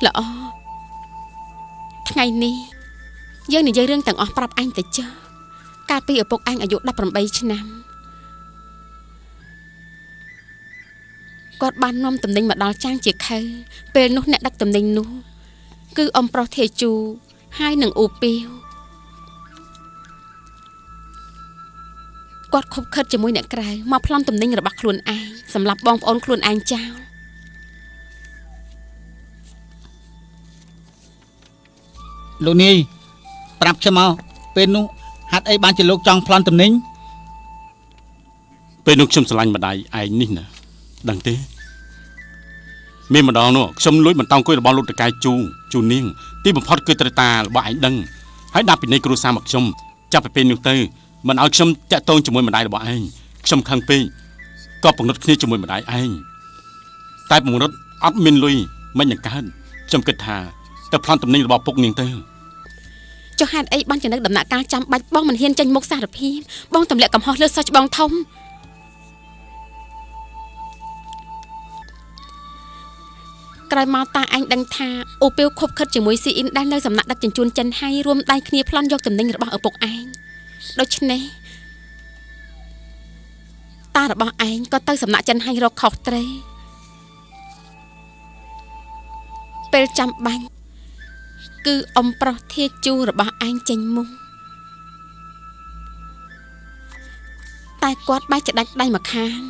ល្អថ្ងៃនេះយើងនិយាយរឿងទាំងអស់ប្រាប់អញទៅចុះកាលពីឪពុកអញអាយុ18ឆ្នាំគាត់បាននាំទំនិញមកដល់ចាងជាខៅពេលនោះអ្នកដឹកទំនិញនោះគឺអ៊ំប្រុសធាជូហើយនឹងអ៊ូពីវគាត់ខົບខិតជាមួយអ្នកក្រៅមកប្លន់ទំនិញរបស់ខ្លួនឯងសម្រាប់បងប្អូនខ្លួនឯងចោលលោកនាយប្រាប់ខ្ញុំមកពេលនោះហាត់អីបានជាលោកចង់ប្លន់ទំនិញពេលនោះខ្ញុំស្រឡាញ់ម្ដាយឯងនេះណាដឹងទេមានម្ដងនោះខ្ញុំលួចបន្តោងគុយរបស់លោកតកែជូនាងទីបំផុតគឺត្រូវតារបស់ឯងដឹងហើយដាក់ពីនៃគ្រួសារមកខ្ញុំចាប់ពីពេលនោះទៅមិនឲ្យខ្ញុំតាក់ទងជាមួយម្ដាយរបស់ឯងខ្ញុំខឹងពេកក៏ពង្រត់គ្នាជាមួយម្ដាយឯងតែពង្រត់អត់មានលុយមិននឹងកើតខ្ញុំគិតថាទៅប្លន់ទំនិញរបស់ពុកនាងទៅចុះហេតុអីបានជានៅដំណាក់កាលចាំបាច់បងមិនហ៊ានចេញមុខសារភាពបងទម្លាក់កំហុសលើសិស្សច្បងធំក្រោយមកតាអញដឹងថាអូពីវខົບខិតជាមួយស៊ីអ៊ីនដែលនៅសំណាក់ដឹកជញ្ជូនចិនហើយរួមដៃគ្នាប្លន់យកទំនិញរបស់ឪពុកឯងដូច្នេះតារបស់ឯងក៏ទៅសំណាក់ចិនហើយរកខុសត្រូវពេលចាំបាញ់គឺអ៊ំប្រុសធាជូរបស់ឯងចេញមុខតែគាត់បែកច្ដាច់ដៃមកខាង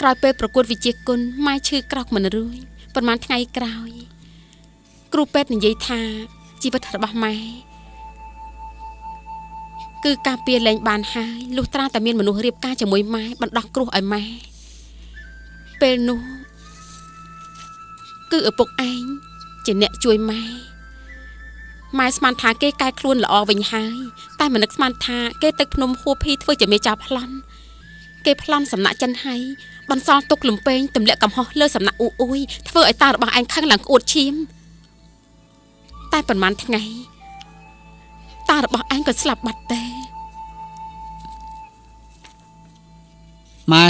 ក្រោយពេលប្រកួតវិជ្ជាគុណម៉ែឈឺក្រោកមិនរួយប៉ុន្មានថ្ងៃក្រោយគ្រូពេទ្យនិយាយថាជីវិតរបស់ម៉ែគឺការពារលែងបានហើយលុះត្រាតែមានមនុស្សរៀបការជាមួយម៉ែបណ្ដោះគ្រោះឲ្យម៉ែពេលនោះគឺឪពុកឯងជាអ្នកជួយម៉ែស្មានថាគេកែខ្លួនល្អវិញហើយតែមិននឹកស្មានថាគេទៅភ្នំហួភីធ្វើជាមេចៅប្លន់គេប្លន់សំណាក់ចិនហើយបន្សល់ទុកលំពេងទម្លាក់កំហុសលើសំណាក់អ៊ូយធ្វើឲ្យតារបស់ឯងខឹងឡើងក្អួតឈាមតែប៉ុន្មានថ្ងៃតារបស់ឯងក៏ស្លាប់បាត់ទៅម៉ែ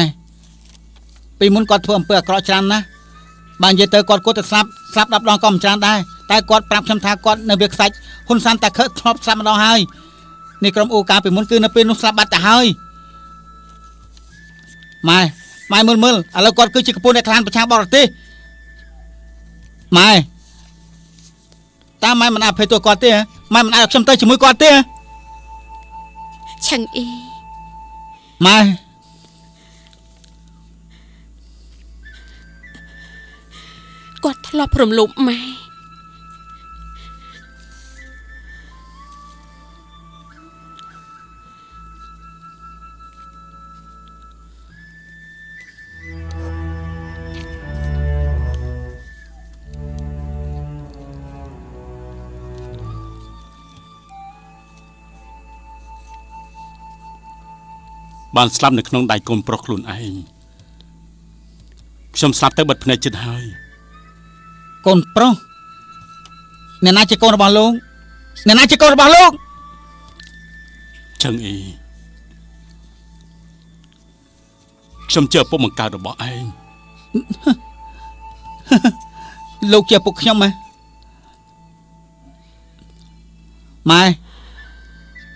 ពីមុនគាត់ធ្វើអំពើអាក្រក់ច្រើនណាស់បាននិយាយទៅគាត់គួរតែស្លាប់10ដងក៏មិនច្រើនដែរតែគាត់ប្រាប់ខ្ញុំថាគាត់នៅវាខ្សាច់ហ៊ុនសានតាខើធ្លាប់ស្លាប់ម្ដងហើយនេះក្រុមអូកាពីមុនគឺនៅពេលនោះស្លាប់បាត់ទៅហើយម៉ែមើលឥឡូវគាត់គឺជាកពូនអ្នកខ្លានប្រឆាំងបរទេសម៉ែតាម៉ែមិនអភ័យទោសគាត់ទេម៉ែមិនឲ្យខ្ញុំទៅជាមួយគាត់ទេឆឹងអ៊ីម៉ែគាត់ធ្លាប់រំលោភម៉ែបានស្លាប់នៅក្នុងដៃកូនប្រុសខ្លួនឯងខ្ញុំស្លាប់ទៅបិទភ្នែកចិត្តហើយកូនប្រុសអ្នកណាជាកូនរបស់លោកចឹងអីខ្ញុំជាឪពុកបង្កើតរបស់ឯងលោកជាឪពុកខ្ញុំម៉ែ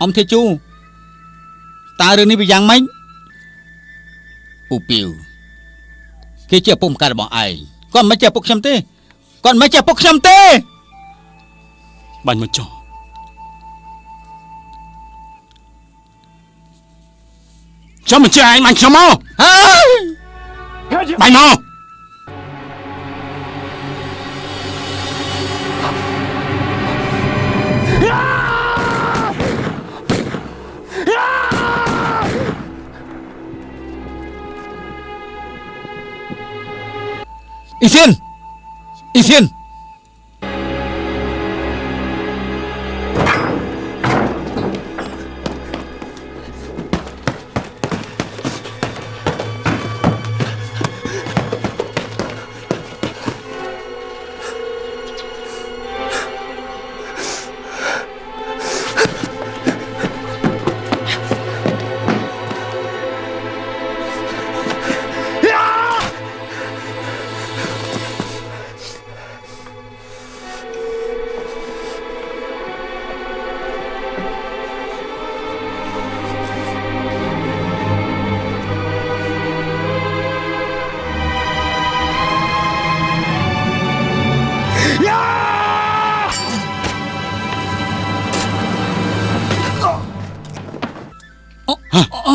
អ៊ំធាជូតើរឿងនេះវាយ៉ាងម៉េចអ៊ូពីវគេជាឪពុកបង្កើតរបស់ឯងគាត់មិនជាឪពុកខ្ញុំទេបាញ់មកចុះខ្ញុំមិនជឿឯងបាញ់ខ្ញុំមកបាញ់មកអ៊ីសៀន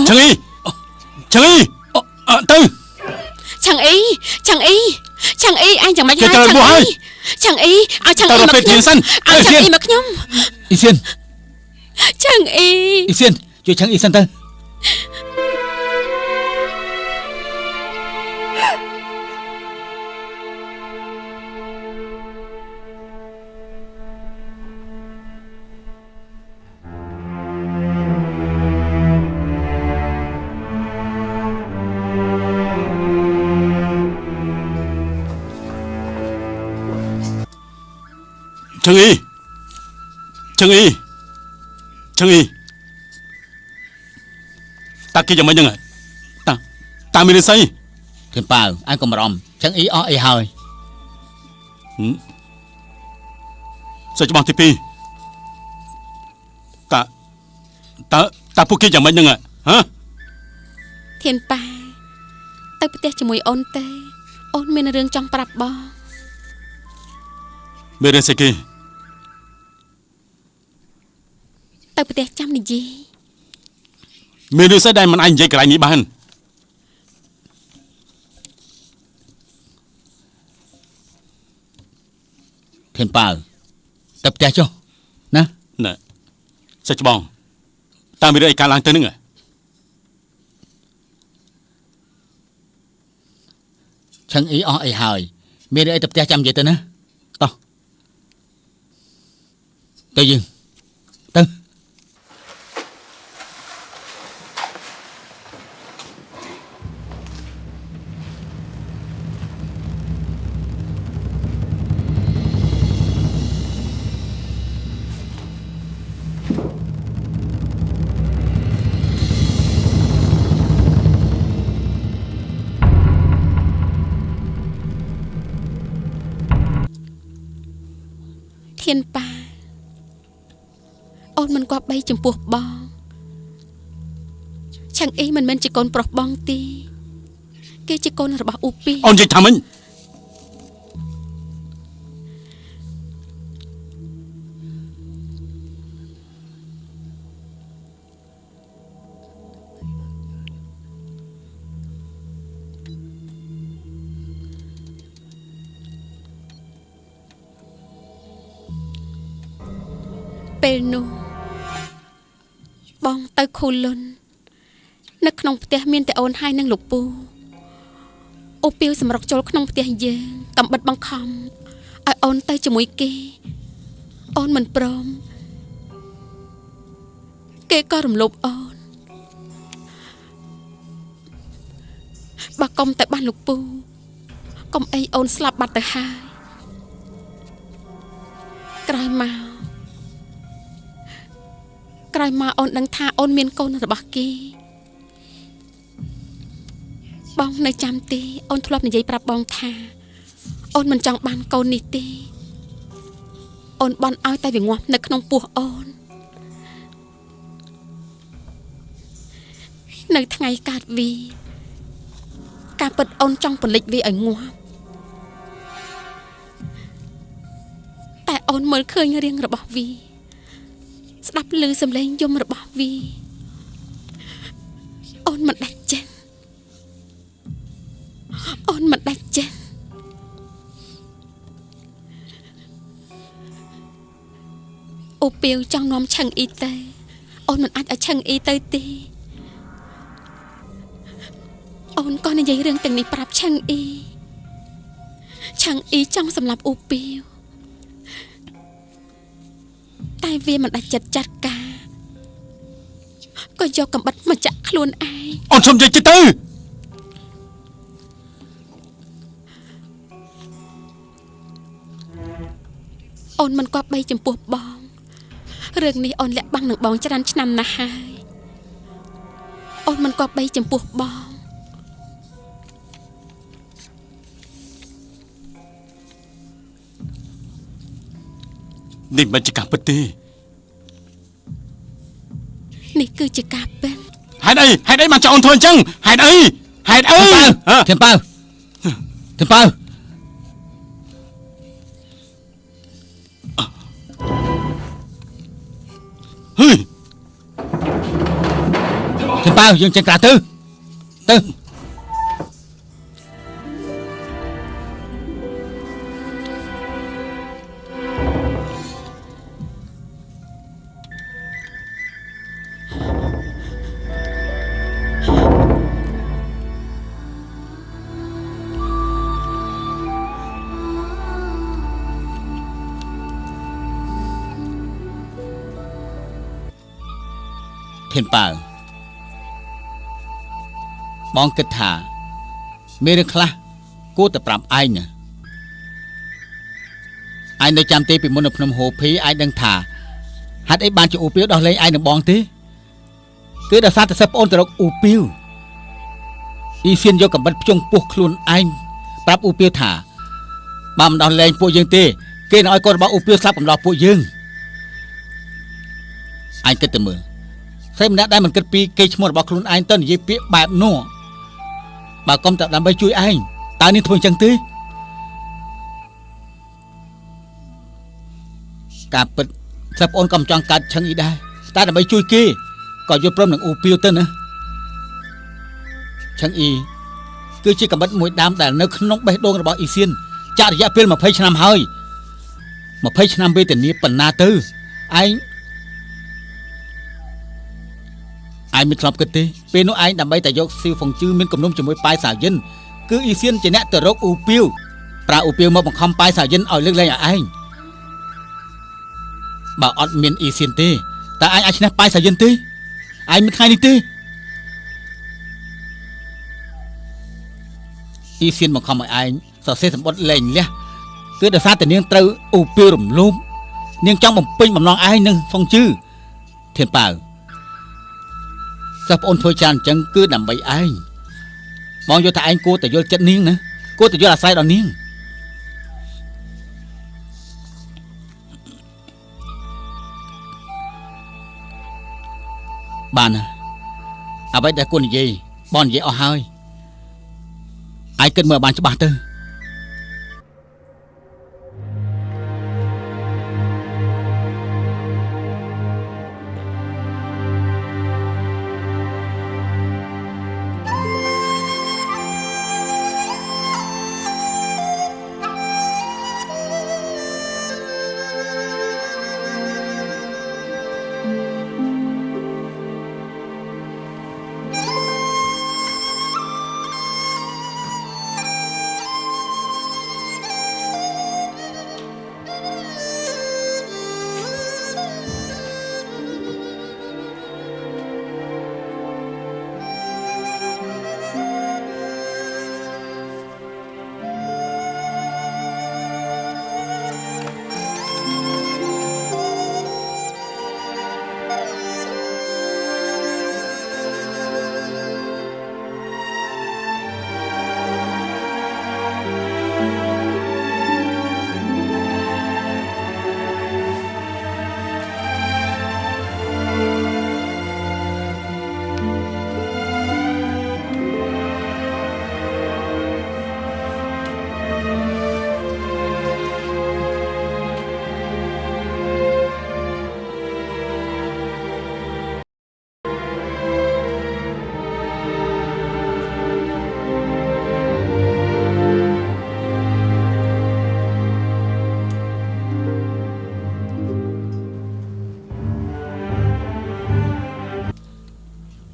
Chẳng y Tư Chẳng ý Anh chẳng mạch Kìa, hai trời, bố ơi. Chẳng ý Chẳng Tao ý là mà phê thiền sanh. Chẳng Ê, ý Xiên. mà nhung Y Xuyên Chẳng ý Y Xuyênជួយchẳng Y Xuyên tư Chẳng y Ta kia chẳng mấy nhân à Ta mới lên xây Thiên Pao Anh còn rộng Chẳng Y o y hơi Sao cho bằng TP Ta phụ kia chẳng mấy nhân à Hả ធានប៉ែទៅផ្ទះជាមួយអូនទេអូនមានរឿងចង់ប្រាប់បង Mê lên xây kia ទៅផ្ទះចាំនិយាយ Mê lên xây đây mà anh dây cái này ní bán Thiên Pao Tập trẻ cho Nè Nè Sao cho bằng Ta mới đây cả làng tới nữa à Chẳng Y o y hơi Mẹ đợi tập trẻ chăm vậy tư nè Tao Tư dừng Tưធានប៉ែអូនមិនគប្បីចំពោះបងឆាំងអ៊ីមិនមែនជាកូនប្រុសបងទេគេជាកូនរបស់អ៊ូពី Ông dây thả mình ពេលនោះបងទៅខូលុននៅក្នុងផ្ទះមានតែអូនហើយនិងលោកពូអូពីវសម្រុកចូលក្នុងផ្ទះយើងកំបិតបង្ខំឲ្យអូនទៅជាមួយគេអូនមិនព្រមគេក៏រំលោភអូនបើកុំតែបានលោកពូកុំអីអូនស្លាប់បាត់ទៅហើយក្រោយមកអូនដឹងថាអូនមានកូនរបស់គេបងនៅចាំទេអូនធ្លាប់និយាយប្រាប់បងថាអូនមិនចង់បានកូននេះទេអូនបន់ឲ្យតែវាងាប់នៅក្នុងពោះអូននៅថ្ងៃកើតវាការពិតអូនចង់ពន្លិចវាឲ្យងាប់តែអូនមើលឃើញរាងរបស់វាស្ដាប់ឮសំឡេងយំរបស់វាអូនមិនដាច់ចិត្តអូនមិនដាច់ចិត្តអូពីវចង់នាំឆឹងអ៊ីទៅអូនមិនអាចឲ្យឆឹងអ៊ីទៅទេអូនក៏និយាយរឿងទាំងនេះប្រាប់ឆឹងអ៊ីចង់សម្លាប់អូពីវតែវាមិនដាច់ចិត្តចាត់ការក៏យកកំបិតមកចាក់ខ្លួនឯង Ông xông dây chứ tư អូនមិនគប្បីចំពោះបងរឿងនេះអូនលាក់បាំងនឹងបងច្រើនឆ្នាំណាស់ហើយអូនមិនគប្បីចំពោះបង Nên mà chỉ cả bất tê នេះគឺជាការពិត Hãy đây mà cho ông thôi chăng Hãy đây Thiên Pao Thiên Pao Thiên Pao Hây Thiên Bao dương trên cả tư. Tư. Thiên Bảo Bọn kịch thả Mê rừng khá Cô tập rạp ai nè Ai nơi chăm tê bị môn nộp nộp hồ phí ai đang thả Hát ấy ban cho ủ piêu đó lấy ai nè bọn tí Cứ đã sát ta sắp ôn ta đọc ủ piêu Y phiên vô cầm bắt chung buộc luôn anh Bạp ủ piêu thả Bàm đó lên bộ dương tê Kê nói con bảo ủ piêu sắp cầm lọ bộ dương Anh kết tầm mơ Xem đã đây mình kết pi cây một bọc luôn anh tên gì biết bạp nô bà con tập làm bay chui anh ta nên thôi chẳng tí cả bật sắp ôn cầm tròn cắt chẳng ý đây ta làm bay chui kia còn vô prom đừng u piêu tên nữa chẳng ý cứ chỉ cầm bắt mũi đámแต่nó không nóng bay đôn là bảo ý xiên chả dạ pin mà phê năm hơi mà phê năm bê tình ní phần na tư anh ai mình làm cái gì? Bên nó ai làm bay tại dọc siêu phòng chư mình cầm nôm cho mỗi bài xả dân cứ y xiên chỉ nét từ rốc u piêu, pra u piêu mà bằng không bài xả dân ở lưng lên à anh? Bảo ọt miền y xiên tê, ta ai chỉ nét bài xả dân tê, ai mình khai đi tê? Y xiên bằng không mọi ai, sợ xe sắm bớt lệnh lẽ, cứ được sát từ niên trâu u piêu rủng lôm, niên trong bằng pin bằng non ai nâng phòng chư, Thiên Bảo Sắp ôn thôi chàng chẳng cứ nằm bậy ai Bọn vô thả anh cô tại vô chất niên nữa Cô tại vô là sai đó niên Bạn à À vậy đã cô này gì Bọn gì ở hơi Ai cần mời bạn cho bà tư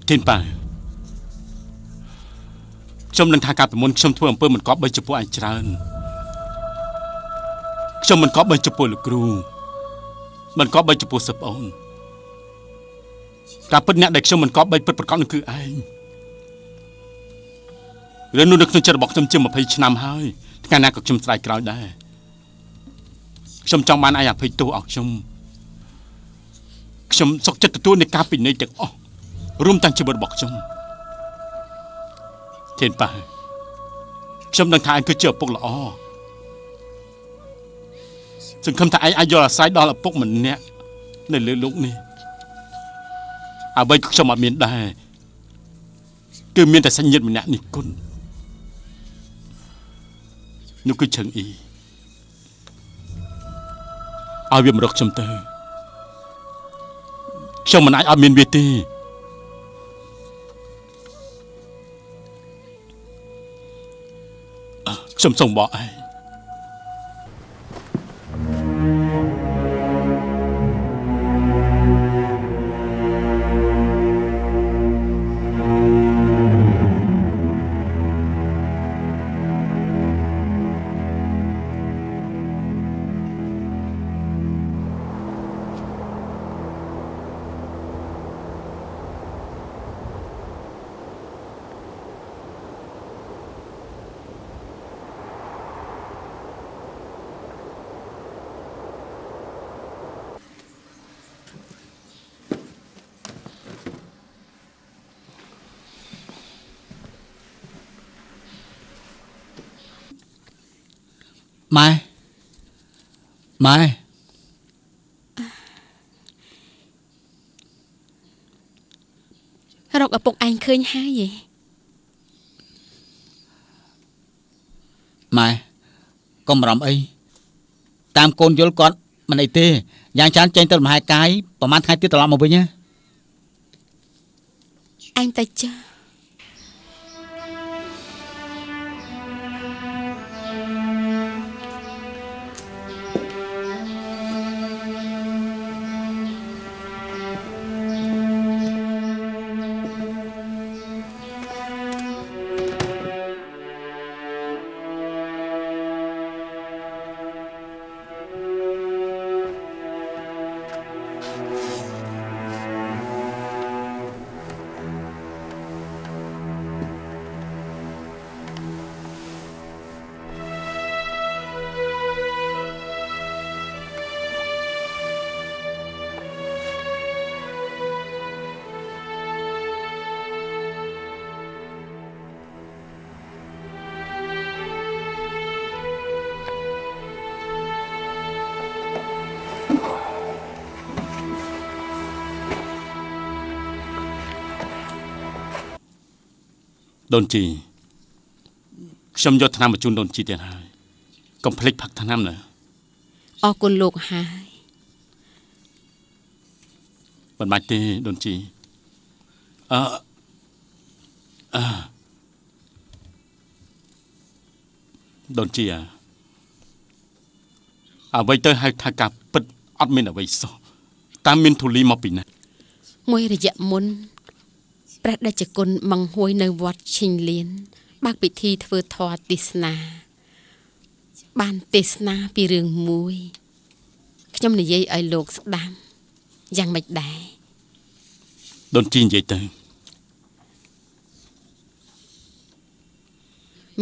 Thiên Bảo Trong lần thang cả phải muốn trong thua âm mình có bây chụp anh tràn Trong mình có bây chụp lực cừu Mình có bây chụp sập ôn Cả bất nhạc đẹp trong mình có bây bất có được cứ anh Rồi nó được nó chờ bọc trong chim mà phải năm hơi Ngày nào có chim sài cào đây Trong ban ai à phải tu ở trong sọc chất tu này cá bị này chắc Rung tăng chỉ bật bọc trong Thiên Bảo Trong đang thai cứ chờ bốc là Chẳng không thai ai do là sai đó là bốc mình nè Này lưu lúc này À bây cứ trong mà miền đài Cứ miền tại xanh nhiệt mình nè nị con Nó cứ chẳng ý Ai biết mà đọc trong tơ Trong mình ai ở miền Việt tì ខ្ញុំសូមបកឯងម៉ែម៉ែ រកឪពុកឯងឃើញហើយឯង ម៉ែកុំបារម្ភអីតាមកូនយល់គាត់មិនអីទេយ៉ាងច្រើនចេញទៅមហាកាយប្រហែលថ្ងៃទៀតត្រឡប់មកវិញណា ឯងទៅចាស់ ដូនជីខ្ញុំយកថ្នាំមកជូនដូនជីទៀតហើយកុំភ្លេចផឹកថ្នាំណា អរគុណលោកហើយ មិនបាច់ទេដូនជីដូនជីអ្វីទៅហៅថាការពិតអត់មានអ្វីសោះតាមមានធូលីមកពីណា មួយរយៈមុនព្រះតេជគុណមង្ហួយនៅវត្តឈិញលៀនបើកពិធីធ្វើធម៌ទេសនាបានទេសនាពីរឿងមួយខ្ញុំនិយាយឲ្យលោកស្ដាប់យ៉ាងម៉េចដែរ ដូនជីនិយាយទៅ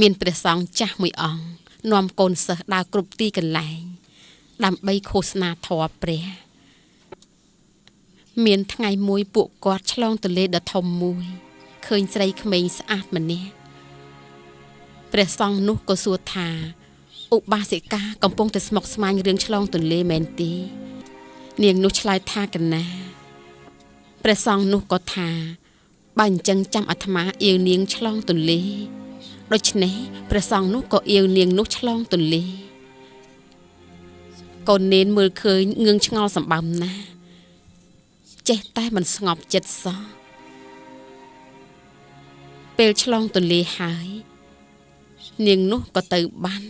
មានព្រះសង្ឃចាស់មួយអង្គនាំកូនសិស្សដើរគ្រប់ទីកន្លែងដើម្បីឃោសនាធម៌ព្រះមានថ្ងៃមួយពួកគាត់ឆ្លងទន្លេដ៏ធំមួយឃើញស្រីក្មេងស្អាតម្នាក់ព្រះសង្ឃនោះក៏សួរថាឧបាសិកាកំពុងតែស្មុគស្មាញរឿងឆ្លងទន្លេមែនទេនាងនោះឆ្លើយថាកណាព្រះសង្ឃនោះក៏ថាបើអញ្ចឹងចាំអាត្មាអៀវនាងឆ្លងទន្លេដូច្នេះព្រះសង្ឃនោះក៏អៀវនាងនោះឆ្លងទន្លេកូននេនមើលឃើញងឿងឆ្ងល់សម្បំណាស់ចេះតែមិនស្ងប់ចិត្តសោះពេលឆ្លងទន្លេហើយនាងនោះក៏ទៅបាន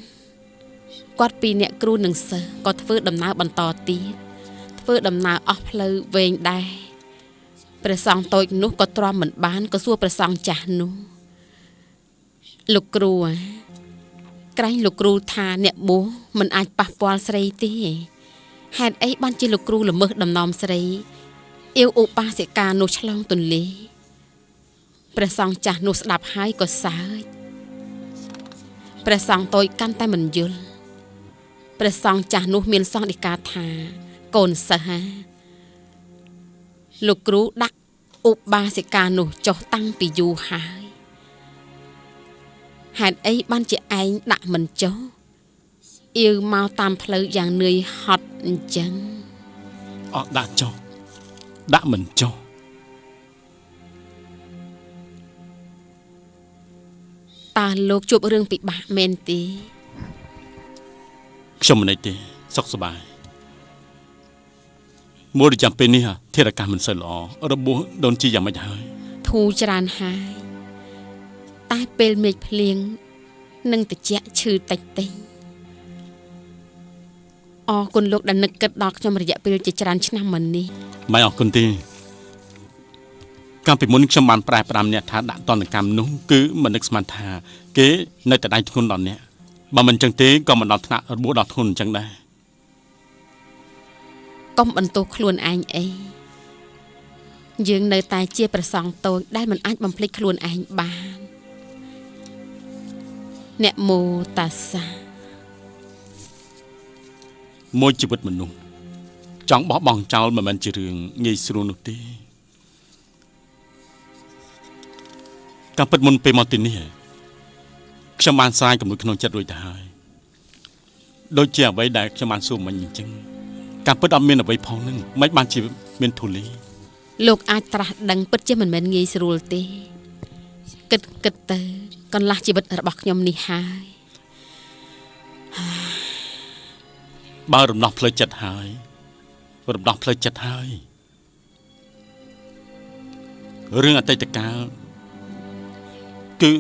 គាត់ពីរអ្នកគ្រូនិងសិស្សក៏ធ្វើដំណើរបន្តទៀតធ្វើដំណើរអស់ផ្លូវវែងដែរព្រះសង្ឃតូចនោះក៏ទ្រាំមិនបានក៏សួរព្រះសង្ឃចាស់នោះលោកគ្រូក្រែងលោកគ្រូថាអ្នកបួសមិនអាចប៉ះពាល់ស្រីទេហេតុអីបានជាលោកគ្រូល្មើសដំណំស្រីអៀវឧបាសិកានោះឆ្លងទន្លេព្រះសង្ឃចាស់នោះស្ដាប់ហើយក៏សើចព្រះសង្ឃតូចកាន់តែមិនយល់ព្រះសង្ឃចាស់នោះមានសង្ឃដីកាថាកូនសិស្សលោកគ្រូដាក់ឧបាសិកានោះចុះតាំងពីយូរហើយហេតុអីបានជាឯងដាក់មិនចុះអៀវមកតាមផ្លូវយ៉ាងនឿយហត់អញ្ចឹង អត់ដាក់ចុះដាក់មិនចុះ តើលោកជួបរឿងពិបាកមែនទេ ខ្ញុំមិនអីទេសុខសប្បាយមួយរយៈពេលនេះធាតុអាកាសមិនសូវល្អរបួសដូនជីយ៉ាងម៉េចហើយ ធូរច្រើនហើយតែពេលមេឃភ្លៀង នឹងតិចឈឺតិចតិចអរគុណលោកដែលនឹកគិតដល់ខ្ញុំរយៈពេលជាច្រើនឆ្នាំមកនេះ មិនអរគុណទេកាលពីមុនខ្ញុំបានប្រែប្រាំអ្នកថាដាក់តន្តកម្មនោះគឺមិននឹកស្មានថាគេនៅតែដៃធ្ងន់ដល់អ្នកបើមិនចឹងទេក៏មិនដល់ថ្នាក់របួសដល់ធ្ងន់អញ្ចឹងដែរ កុំបន្ទោសខ្លួនឯងអីយើងនៅតែជាប្រសង់តូចដែលមិនអាចបំភ្លេចខ្លួនឯងបានអ្នកមោតាសា មួយជីវិតមនុស្សចង់បោះបង់ចោលមិនមែនជារឿងងាយស្រួលនោះទេការពិតមុនពេលមកទីនេះខ្ញុំបានស្រាយកំណត់ក្នុងចិត្តរួចទៅហើយដូចជាអ្វីដែលខ្ញុំបានសួរមិញអញ្ចឹងការពិតអត់មានអ្វីផងនឹងមិនបានជាមានធូលី លោកអាចត្រាស់ដឹងពិតជាមិនមែនងាយស្រួលទេគិតទៅកន្លះជីវិតរបស់ខ្ញុំនេះហើយ បើរំដោះផ្លូវចិត្តហើយរំដោះផ្លូវចិត្តហើយរឿងអតីតកាលគឺ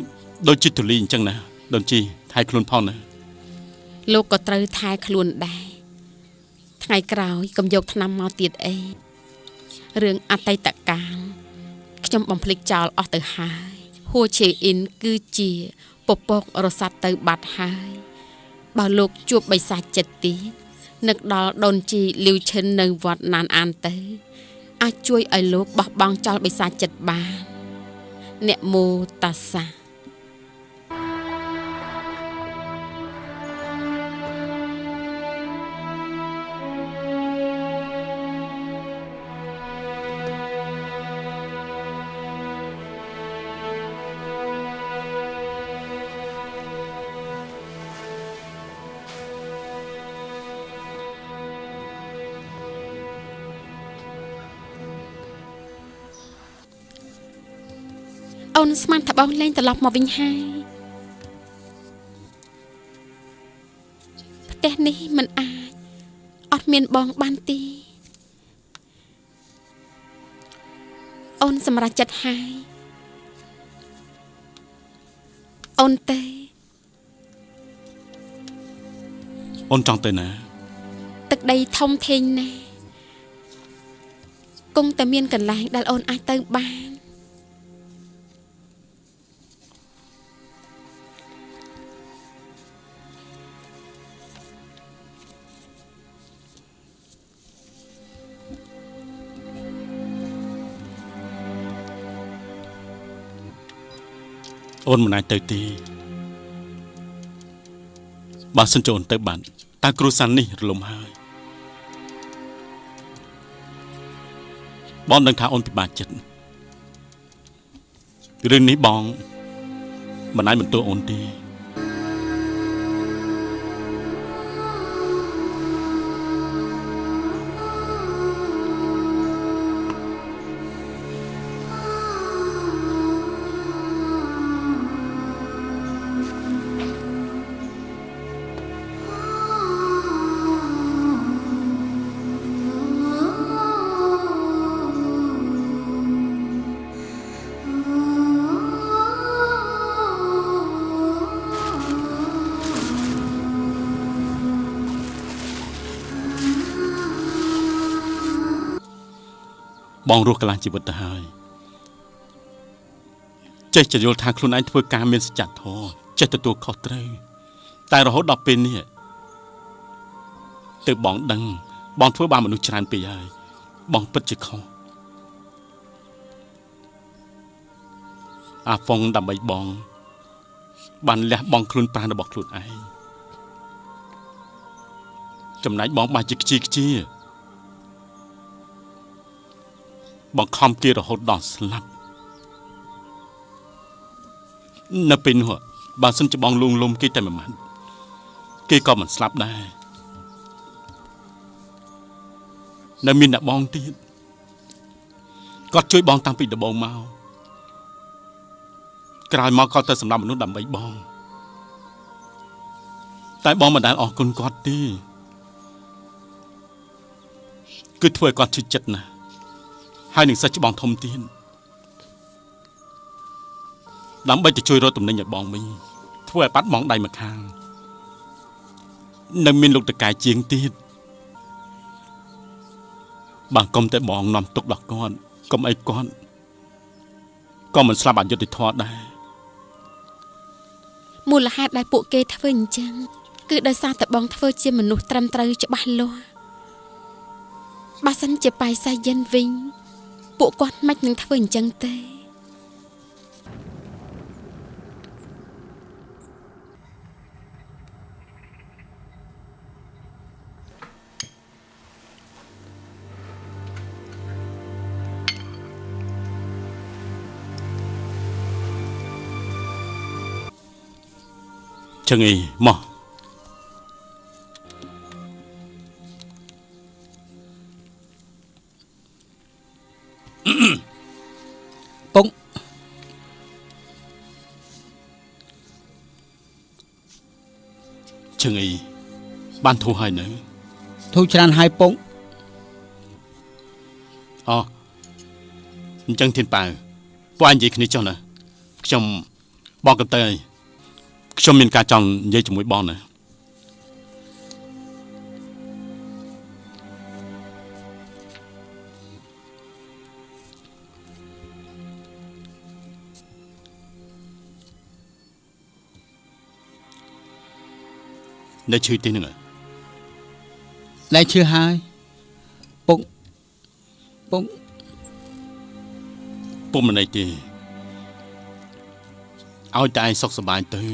ដូចជាទូលីអញ្ចឹងណាដូចជាថែខ្លួនផងណា លោកក៏ត្រូវថែខ្លួនដែរថ្ងៃក្រោយកុំយកថ្នាំមកទៀតអីរឿងអតីតកាលខ្ញុំបំភ្លេចចោលអស់ទៅហើយហួឆេអ៊ីនគឺជាពពករសាត់ទៅបាត់ហើយបើលោកជួបបិសាចចិត្តទៀតនឹកដល់ដូនជីលីវឈិននៅវត្តណានអានទៅអាចជួយឲ្យលោកបោះបង់ចោលបិសាចចិត្តបានអ្នកមោតាសា អូនស្មានថាបងលេងត្រឡប់មកវិញហើយផ្ទះនេះមិនអាចអត់មានបងបានទេអូនសម្រេចចិត្តហើយអូនទៅ អូនចង់ទៅណា ទឹកដីធំធេងណាស់គង់តែមានកន្លែងដែលអូនអាចទៅបាន អូនមិនអាចទៅទេបើសិនចូលអូនទៅបានតើគ្រួសារនេះរលំហើយបងដឹងថាអូនពិបាកចិត្តរឿងនេះបងមិនអាចបន្ទោសអូនទេ បងរស់កន្លះជីវិតទៅហើយចេះយល់ថាខ្លួនឯងធ្វើការមានសច្ចធម៌ចេះទទួលខុសត្រូវតែរហូតដល់ពេលនេះទើបបងដឹងបងធ្វើបានមនុស្សច្រើនពេកហើយបងពិតជាខុសអាហ្វុងដើម្បីបងបានលះបង់ខ្លួនប្រាណរបស់ខ្លួនឯងចំណែកបងបាច់ជាខ្ជាបងខំគេរហូតដល់ស្លាប់នៅពេលនោះបើសិនជាបងលួងលំគេតែមួយម៉ាត់គេក៏មិនស្លាប់ដែរនៅមានអ្នកបងទៀតគាត់ជួយបងតាំងពីដំបូងមកក្រោយមកគាត់ទៅសម្រាប់មនុស្សដើម្បីបងតែបងមិនដែលអរគុណគាត់ទេគឺធ្វើឲ្យគាត់ឈឺចិត្តណាស់ហើយនឹងសិស្សច្បងធំទៀតដើម្បីទៅជួយរកតំណែងឲ្យបងវិញធ្វើ ធ្វើឲ្យបាត់បង់ដៃម្ខាងនៅមានលោកតកែជាងទៀតបើកុំតែបងនាំទុកដល់គាត់កុំអីគាត់ក៏មិនស្លាប់អយុត្តិធម៌ដែរ មូលហេតុដែលពួកគេធ្វើអញ្ចឹងគឺដោយសារតែបងធ្វើជាមនុស្សត្រឹមត្រូវច្បាស់លាស់បើសិនជាប៉ៃសាយិនវិញពួកគាត់មិននឹងធ្វើអញ្ចឹងទេ ចឹងអីមក ពុក ចឹងអីបានធូរហើយនៅ ធូរច្រើនហើយពុក អូអញ្ចឹងធានប៉ៅពួកឯងនិយាយគ្នាចុះណាខ្ញុំបងកំតើហើយខ្ញុំមានការចង់និយាយជាមួយបងណានៅឈឺទីហ្នឹង លែងឈឺហើយពុក ពុំមិនអីទេឲ្យតែឯងសុខសប្បាយទៅ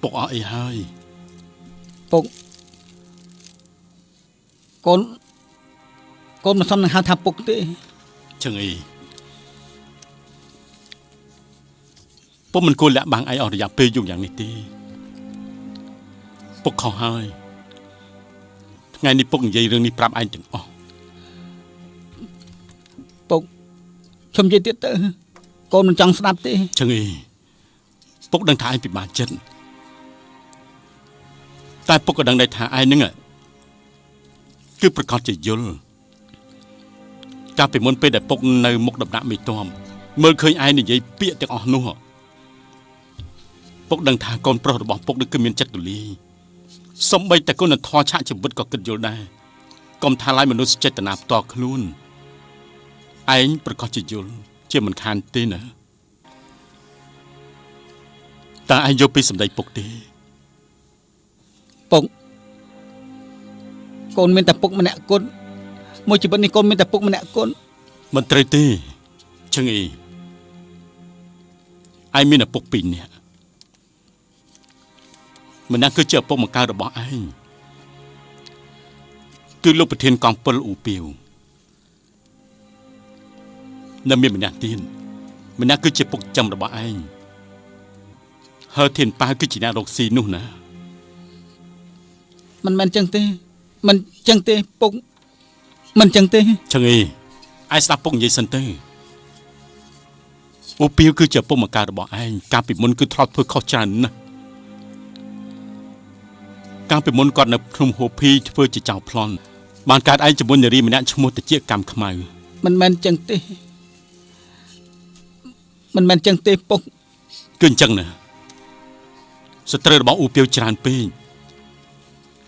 ពុកអស់អីហើយ ពុកកូនមិនសមនឹងហៅថាពុកទេ ចឹងអីពុកមិនគួរលាក់បាំងឯងអស់រយៈពេលយូរយ៉ាងនេះទេពុកខុសហើយថ្ងៃនេះពុកនិយាយរឿងនេះប្រាប់ឯងទាំងអស់ ពុកខ្ញុំនិយាយទៀតទៅកូនមិនចង់ស្ដាប់ទេ ចឹងអីពុកដឹងថាឯងពិបាកចិត្តតែពុកក៏ដឹងដែរថាឯងហ្នឹងគឺប្រកាសជាយល់កាលពីមុនពេលដែលពុកនៅមុខដំណាក់មេតមមើលឃើញឯងនិយាយពាក្យទាំងអស់នោះពុកដឹងថាកូនប្រុសរបស់ពុកនឹងគឺមានចិត្តទូលាយសំបីតែគុណធម៌ឆាកជីវិតក៏គិតយល់ដែរកុំថាឡើយមនុស្សចេតនាផ្ទាល់ខ្លួនឯងប្រកាសជាយល់ជាមិនខានទេណាតើឯងយកពីសម្ដីពុកទេ ពុកកូនមានតែពុកម្នាក់គត់មួយជីវិតនេះកូនមានតែពុកម្នាក់គត់ មិនត្រូវទេចឹងអីឯងមានឪពុកពីរនាក់ម្នាក់គឺជាឪពុកម្កាយរបស់ឯងគឺលោកប្រធានកងពលអ៊ូពីវនៅមានម្នាក់ទៀតម្នាក់គឺជាពុកចំរបស់ឯងហើយធានប៉ៅគឺជាអ្នករកស៊ីនោះណា មិនមែនចឹងទេមិនចឹងទេពុកមិនចឹងទេ ចឹងអីឯងស្ដាប់ពុកនិយាយសិនទៅអ៊ូពីវគឺជាឪពុកម្កាយរបស់ឯងកាលពីមុនគឺធ្លាប់ធ្វើខុសច្រើនណាស់កាលពីមុនគាត់នៅភ្នំហូភីធ្វើជាចៅប្លន់បានកើតឯងជាមួយនារីម្នាក់ឈ្មោះតាជាកម្មខ្មៅ មិនមែនចឹងទេមិនមែនចឹងទេពុក គឺអញ្ចឹងណាស្ត្រីរបស់អ៊ូពីវច្រើនពេក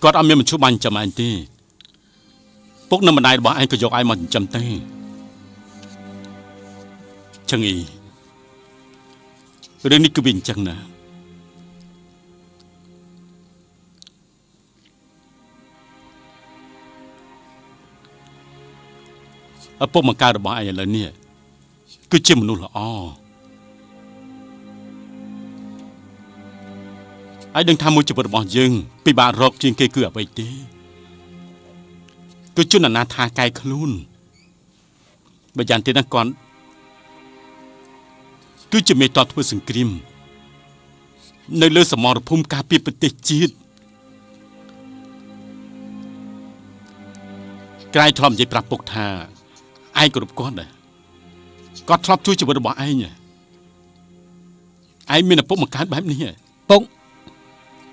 គាត់អត់មានមជ្ឈបានចិញ្ចឹមឯងទេពុកនៅម្ដាយរបស់ឯងក៏យកឯងមកចិញ្ចឹមទេចឹងអីរឿងនេះគឺវាអញ្ចឹងណាឪពុកម្កាយរបស់ឯងឥឡូវនេះគឺជាមនុស្សល្អឯងដឹងថាមួយជីវិតរបស់យើងពិបាករកជាងគេគឺអ្វីទេគឺជនអនាថាកាយខ្លួនបើយ៉ាងទៀតណាគាត់គឺជាមេតបធ្វើសង្គ្រាមនៅលើសមរភូមិការពារប្រទេសជាតិក្រែងធ្លាប់និយាយប្រាប់ពុកថាឯងគោរពគាត់ដែរគាត់ធ្លាប់ជួយជីវិតរបស់ឯងឯងមានឪពុកម្កាយបែបនេះ ពុក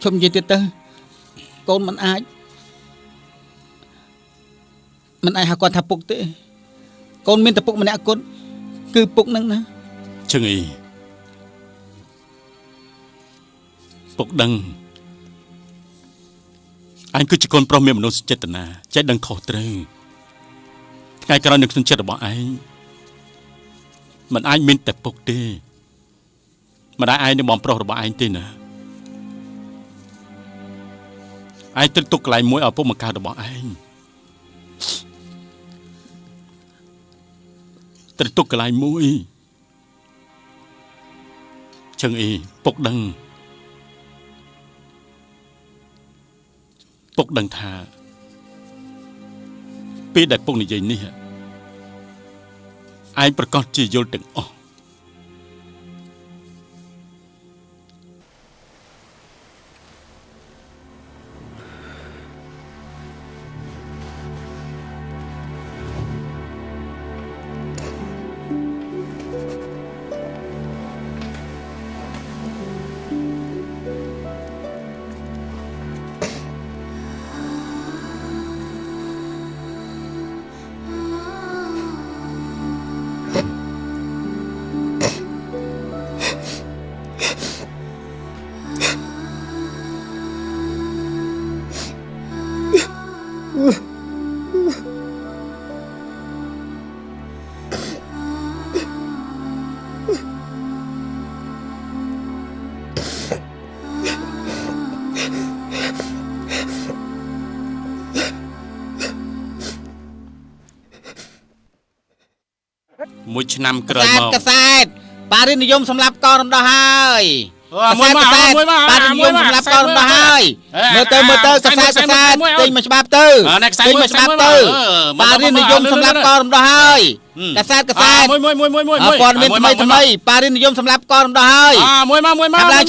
ខ្ញុំនិយាយទៀតទៅកូនមិនអាចហៅគាត់ថាពុកទេកូនមានតែពុកម្នាក់គត់គឺពុកនឹងណា ចឹងអី ពុកដឹងអញគឺជាកូនប្រុសមានមនោសញ្ចេតនាចេះដឹងខុសត្រូវថ្ងៃក្រោយនៅក្នុងចិត្តរបស់ឯងមិនអាចមានតែពុកទេមិនដែលឯងនឹងបងប្រុសរបស់ឯងទេណាឯងត្រូវទុកកន្លែងមួយឲ្យពុកម្កាយរបស់ឯងត្រូវទុកកន្លែងមួយចឹងអីពុកដឹងថាពេលដែលពុកនិយាយនេះឯងប្រកាសជាយល់ទាំងអស់មួយឆ្នាំក្រោយមកកសែតបារិននិយមសម្រាប់កោរំដោះហើយកសែតបារិននិយមសម្រាប់កោរំដោះហើយមើលទៅកសែតទិញមួយច្បាប់ទៅទិញមួយច្បាប់ទៅបារិននិយមសម្រាប់កោរំដោះហើយកសែតមួយព័ត៌មានថ្មីបារិននិយមសម្រាប់កោរំដោះហើយ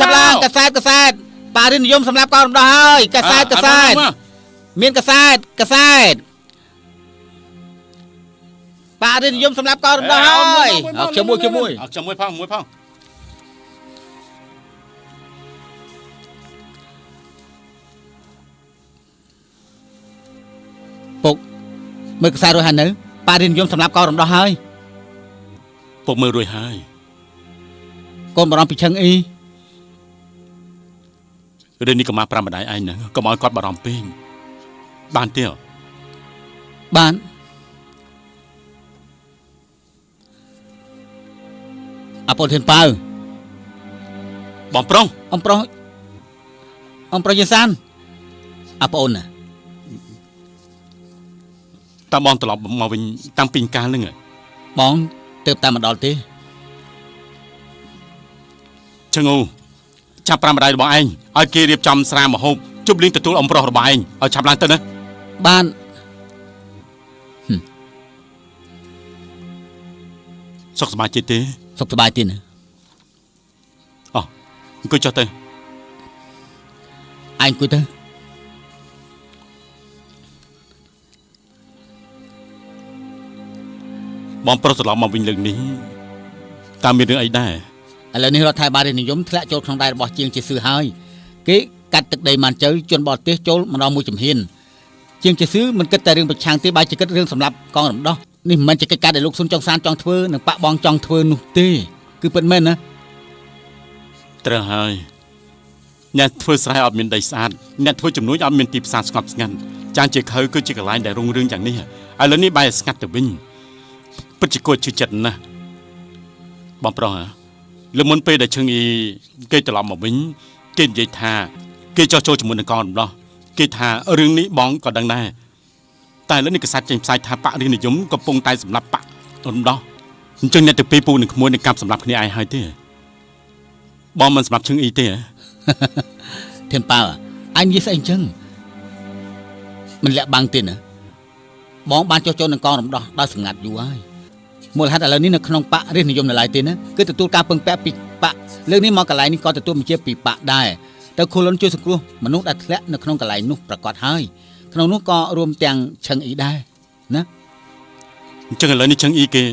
ចាប់ឡើងកសែតបារិននិយមសម្រាប់កោរំដោះហើយកសែតមានកសែតបារិននិយមសម្រាប់កោរំដោះហើយខ្ញុំមួយផងពុកមើលខ្សែរួចហើយនៅបារិននិយមសម្រាប់កោរំដោះហើយពុកមើលរួចហើយកូនបារម្ភពីឈឹងអីរឿងនេះកុំមកប្រាប់ម្ដាយឯងហ្នឹងកុំឲ្យគាត់បារម្ភពេកបានទេបានអពុលធានប៉ៅបងប្រុសអំប្រុសយេសានអប្អូនណាតើបងត្រឡប់មកវិញតាំងពីកាលហ្នឹងបងទៅតាមមកដល់ទេជើងអូចាប់ប្រាំម្ដាយរបស់ឯងឲ្យគេរៀបចំស្រាមហូបជប់លៀងទទួលអំប្រុសរបស់ឯងឲ្យឆាប់ឡើងទៅណាបានសុខសប្បាយទេសុខសប្បាយទេណាអង្គុយចុះទៅឯងអង្គុយទៅបងប្រុសត្រឡប់មកវិញលើកនេះតើមានរឿងអីដែរឥឡូវនេះរដ្ឋាភិបាលនិយមធ្លាក់ចូលក្នុងដៃរបស់ជាងជាស៊ឺហើយគេកាត់ទឹកដីម៉ានជើជនបរទេសចូលម្ដងមួយជំហានជាងជាស៊ឺមិនគិតតែរឿងប្រឆាំងទេបែរជាគិតរឿងសម្រាប់កងរំដោះនេះមិនមែនជាកិច្ចការដែលលោកស៊ុនចុងសានចង់ធ្វើនិងប៉បងចង់ធ្វើនោះទេគឺពិតមែនណាត្រូវហើយអ្នកធ្វើស្រែអត់មានដីស្អាតអ្នកធ្វើជំនួញអត់មានទីផ្សារស្ងប់ស្ងាត់ចានជាខៅគឺជាកន្លែងដែលរុងរឿងយ៉ាងនេះឥឡូវនេះបែរស្ងាត់ទៅវិញពិតជាគួរជឿចិត្តណាស់បងប្រុសលើមុនពេលដែលឈឹងអ៊ីគេត្រឡប់មកវិញគេនិយាយថាគេចោះចូលជាមួយនឹងកងរំដោះគេថារឿងនេះបងក៏ដឹងដែរតែឥឡូវនេះកសែតចេញផ្សាយថាបរិនិយមកំពុងតែសម្លាប់បករំដោះអញ្ចឹងអ្នកទៅពីពូនឹងក្មួយនឹងកាប់សម្លាប់គ្នាឯងហើយទេបងមិនសម្លាប់ឈឹងអ៊ីទេធានប៉ៅអញនិយាយស្អីអញ្ចឹងមិនលាក់បាំងទេណាបងបានចោះចូលនឹងកងរំដោះដោយសម្ងាត់យូរហើយមូលហេតុឥឡូវនេះនៅក្នុងបរិនិយមនៅឡើយទេណាគឺទទួលការពឹងពាក់ពីបកលើកនេះមកកន្លែងនេះក៏ទទួលបញ្ជាពីបកដែរទៅខូលុនជួយសង្គ្រោះមនុស្សដែលធ្លាក់នៅក្នុងកន្លែងនោះប្រកាសហើយក្នុងនោះក៏រួមទាំងឈឹងអ៊ីដែរណាអញ្ចឹងឥឡូវនេះឈឹងអ៊ីគេ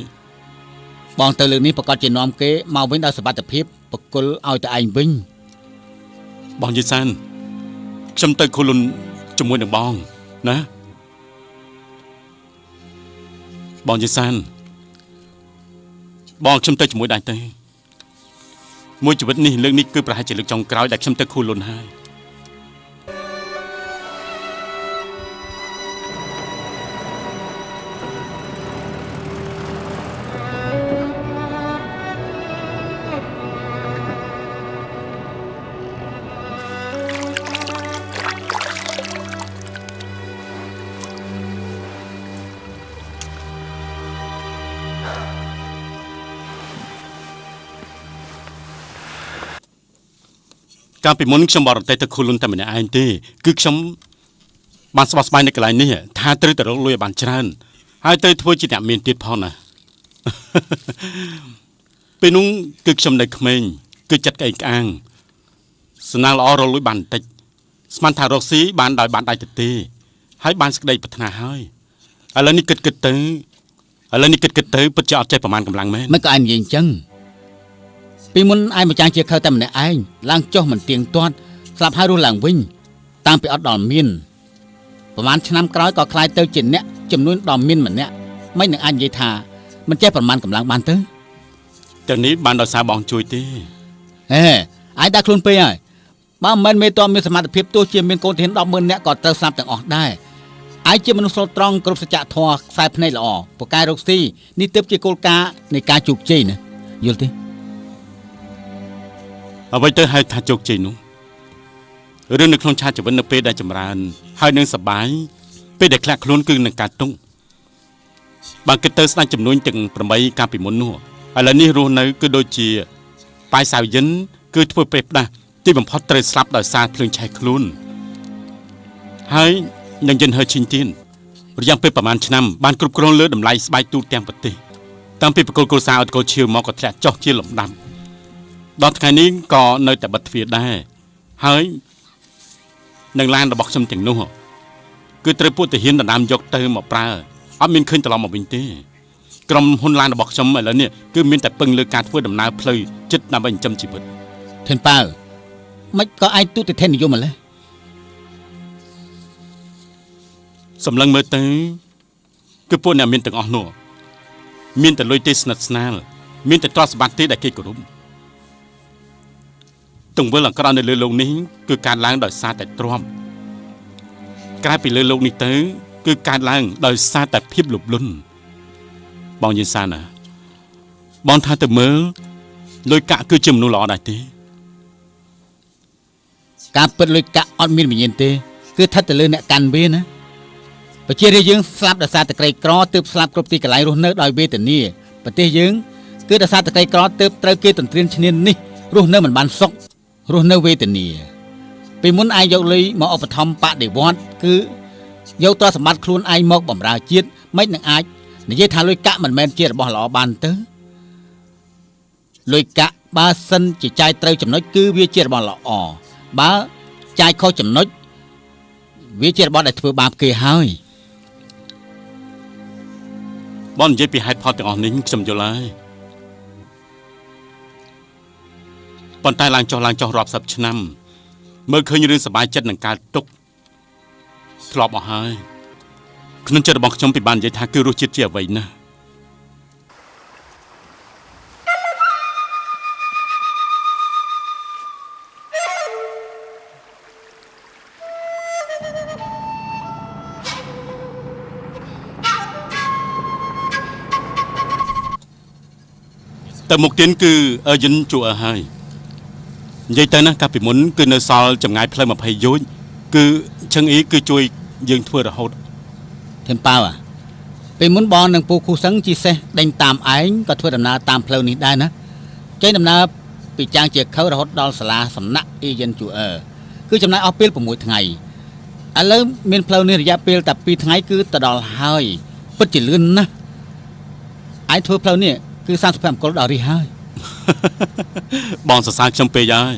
បងទៅលើកនេះប្រកាសជានាំគេមកវិញដោយសុវត្ថិភាពបកគលឲ្យតែឯងវិញបងយេសានខ្ញុំទៅខូលុនជាមួយនឹងបងណាបងយេសានបងខ្ញុំទៅជាមួយដែរទេ មួយជីវិតនេះលើកនេះគឺប្រហែលជាលើកចុងក្រោយដែលខ្ញុំទៅខូលុនហើយកាលពីមុនខ្ញុំបរទេទៅខូលុនតែម្នាក់ឯងទេគឺខ្ញុំបានស្បស្បាយនៅកន្លែងនេះថាត្រូវទៅរកលុយឲ្យបានច្រើនហើយទៅធ្វើជាអ្នកមានទៀតផងណាពេលនោះគឺខ្ញុំនៅក្មេងគឺចិត្តក្អេងក្អាងសំណាងល្អរកលុយបានបន្តិចស្មានថារកស៊ីបានដោយបានដៃទៅទេហើយបានសេចក្តីប្រាថ្នាហើយឥឡូវនេះគិតទៅពិតជាអត់ចេះប្រមាណកម្លាំងមែន មិនក៏ឯងនិយាយអញ្ចឹងពីមុនឯងម្ចាស់ជាខើតែម្នាក់ឯងឡើងចុះមិនទៀងទាត់ស្លាប់ហើយរស់ឡើងវិញតាំងពីអត់ដល់មានប្រហែលឆ្នាំក្រោយក៏ខ្លាយទៅជាអ្នកចំនួនដល់មានម្នាក់មិននឹងអាចនិយាយថាមិនចេះប្រមាណកម្លាំងបានទៅ តែនេះបានដោយសារបងជួយទេ ហេឯងដាក់ខ្លួនពេកហើយបើមិនមែនមេតមមានសមត្ថភាពទោះជាមានកូនធាន 100000 នាក់ក៏ត្រូវស្លាប់ទាំងអស់ដែរឯងជាមនុស្សស្លូតត្រង់គ្រប់សច្ចធម៌ខ្សែភ្នែកល្អពូកែរកស៊ីនេះទើបជាគោលការណ៍នៃការជោគជ័យណាយល់ទេ អ្វីទៅហៅថាជោគជ័យនោះរឿងនៅក្នុងឆាតជីវិតនៅពេលដែលចម្រើនហើយនឹងសប្បាយពេលដែលខ្លាក់ខ្លួនគឺនឹងការទុកបើគិតទៅស្ដេចចំនួនទាំង8កាលពីមុននោះឥឡូវនេះរស់នៅគឺដូចជាប៉ាយសាវយិនគឺធ្វើពេលផ្ដាស់ទីបំផុតត្រូវស្លាប់ដោយសារភ្លើងឆេះខ្លួនហើយនឹងយិនហើឈិញទៀនរយៈពេលប្រហែលឆ្នាំបានគ្រប់គ្រងលើតម្លៃស្បែកទូទាំងប្រទេសតាំងពីបកគលគ្រួសារអត់កលឈៀវមកក៏ធ្លាក់ចុះជាលំដាប់ដល់ថ្ងៃនេះក៏នៅតែបិទទ្វារដែរហើយនឹងឡានរបស់ខ្ញុំទាំងនោះគឺត្រូវពួកទាហានដណ្ដើមយកទៅមកប្រើអត់មានឃើញត្រឡប់មកវិញទេក្រុមហ៊ុនឡានរបស់ខ្ញុំឥឡូវនេះគឺមានតែពឹងលើការធ្វើដំណើរផ្លូវចិត្តដើម្បីចិញ្ចឹមជីវិត ធិនប៉ៅមិនក៏ឯងទូទៅធិននិយមម្លេះ សម្លឹងមើលទៅគឺពួកអ្នកមានទាំងអស់នោះមានតែលុយទេស្និទ្ធស្នាលមានតែទ្រព្យសម្បត្តិទេដែលគេគោរពទង្វើអាក្រក់នៅលើលោកនេះគឺកើតឡើងដោយសារតែទ្រព្យក្រៅពីលើលោកនេះទៅគឺកើតឡើងដោយសារតែភាពលោភលន់បងយល់សាណាបងថាទៅមើលលុយកាក់គឺជាមនុស្សល្អដែរទេ ការពិតលុយកាក់អត់មានវិញ្ញាណទេគឺស្ថិតទៅលើអ្នកកាន់វាណាប្រជារាស្ត្រយើងស្លាប់ដោយសារតែក្រីក្រទើបស្លាប់គ្រប់ទីកន្លែងរស់នៅដោយវេទនាប្រទេសយើងគឺដោយសារតែក្រីក្រទើបត្រូវគេទន្ទ្រានឈ្នាននេះរស់នៅមិនបានសុខរស់នៅវេទនាពីមុនឯងយកលុយមកឧបត្ថម្ភបដិវត្តគឺយកទ្រព្យសម្បត្តិខ្លួនឯងមកបម្រើជាតិមិននឹងអាចនិយាយថាលុយកាក់មិនមែនជារបស់ល្អបានទៅលុយកាក់បើសិនជាចាយត្រូវចំណុចគឺវាជារបស់ល្អបើចាយខុសចំណុចវាជារបស់ដែលធ្វើបាបគេហើយ បងនិយាយពីហេតុផលទាំងអស់នេះខ្ញុំយល់ហើយប៉ុន្តែឡើងចុះរាប់សិបឆ្នាំមើលឃើញរឿងសប្បាយចិត្តនឹងកើតទុកធ្លាប់អស់ហើយក្នុងចិត្តរបស់ខ្ញុំពីបាននិយាយថាគឺរសជាតិជាអ្វីណាស់ តែមុខទៀតគឺយិនជួហើយនិយាយទៅណាកាលពីមុនគឺនៅសល់ចម្ងាយផ្លូវ20យោជន៍គឺឈឹងអ៊ីគឺជួយយើងធ្វើរហូត ធិនប៉ៅពេលមុនបងនឹងពូខូសឹងជីសេះដេញតាមឯងក៏ធ្វើដំណើរតាមផ្លូវនេះដែរណាចេញដំណើរពីចាងជាខៅរហូតដល់សាលាសំណាក់អ៊ីយិនជួគឺចំណាយអស់ពេល6ថ្ងៃឥឡូវមានផ្លូវនេះរយៈពេលតែ2ថ្ងៃគឺទៅដល់ហើយពិតជាលឿនណាស់ឯងធ្វើផ្លូវនេះគឺ35អង្គដល់រីហើយ បងសរសើរខ្ញុំពេកហើយ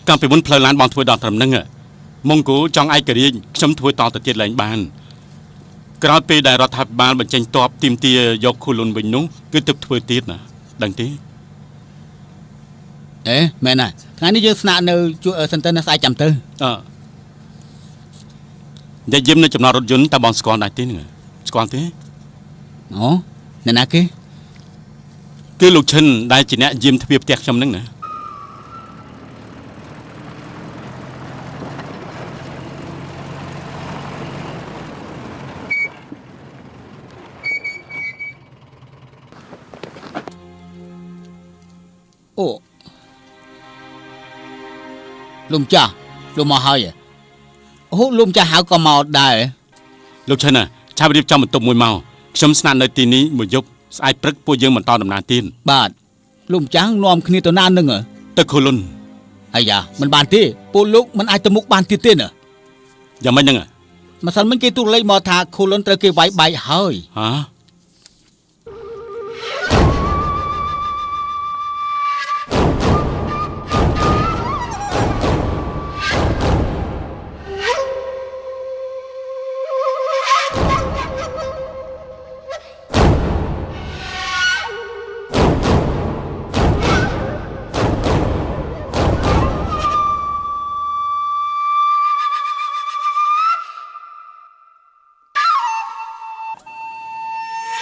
កាលពីមុនផ្លូវឡានបងធ្វើដល់ត្រឹមហ្នឹងមង្គលចង់ឯករាជ្យខ្ញុំធ្វើតទៅទៀតឡើងបានក្រោយពេលដែលរដ្ឋាភិបាលបញ្ចេញទ័ពទីមទាយកខូលុនវិញនោះគឺទឹកធ្វើទៀតណាដឹងទេអេមែនណាថ្ងៃនេះយើងស្នាក់នៅជួសិនទៅណាស្អែកចាំទៅ និយាយយឹមនៅចំណតរថយន្តតើបងស្គាល់ដែរទេហ្នឹងស្គាល់ទេ អូអ្នកណាគេ គឺលោកឈិនដែលជាអ្នកយាមទ្វារផ្ទះខ្ញុំហ្នឹងណា អូលំចាស់លោកមកហើយអូលំចាស់ហៅក៏មកដែរ លោកឈិនឆាប់រៀបចំបន្ទប់មួយមកខ្ញុំស្នាក់នៅទីនេះមួយយប់ស្អែកព្រឹកពួកយើងបន្តដំណើរទៀត បាទលំចាស់នាំគ្នាទៅណានឹង ទៅខូលុន អាយ៉ាមិនបានទេពួកលោកមិនអាចទៅមុខបានទៀតទេណា យ៉ាងម៉េចហ្នឹង ម្សិលមិញគេទូរលេខមកថាខូលុនត្រូវគេវាយបែកហើយ ហ៎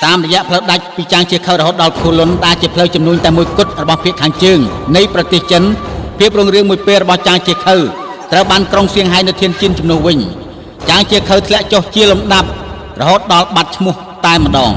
តាមរយៈផ្លូវដាច់ពីចាងជាខៅរហូតដល់ខូលុនដែលជាផ្លូវចំនួនតែមួយគត់របស់ភាគខាងជើងនៃប្រទេសចិនភាពរុងរឿងមួយពេលរបស់ចាងជាខៅត្រូវបានក្រុងសៀងហៃនៅធានជៀនជំនួសវិញចាងជាខៅធ្លាក់ចុះជាលំដាប់រហូតដល់បាត់ឈ្មោះតែម្ដង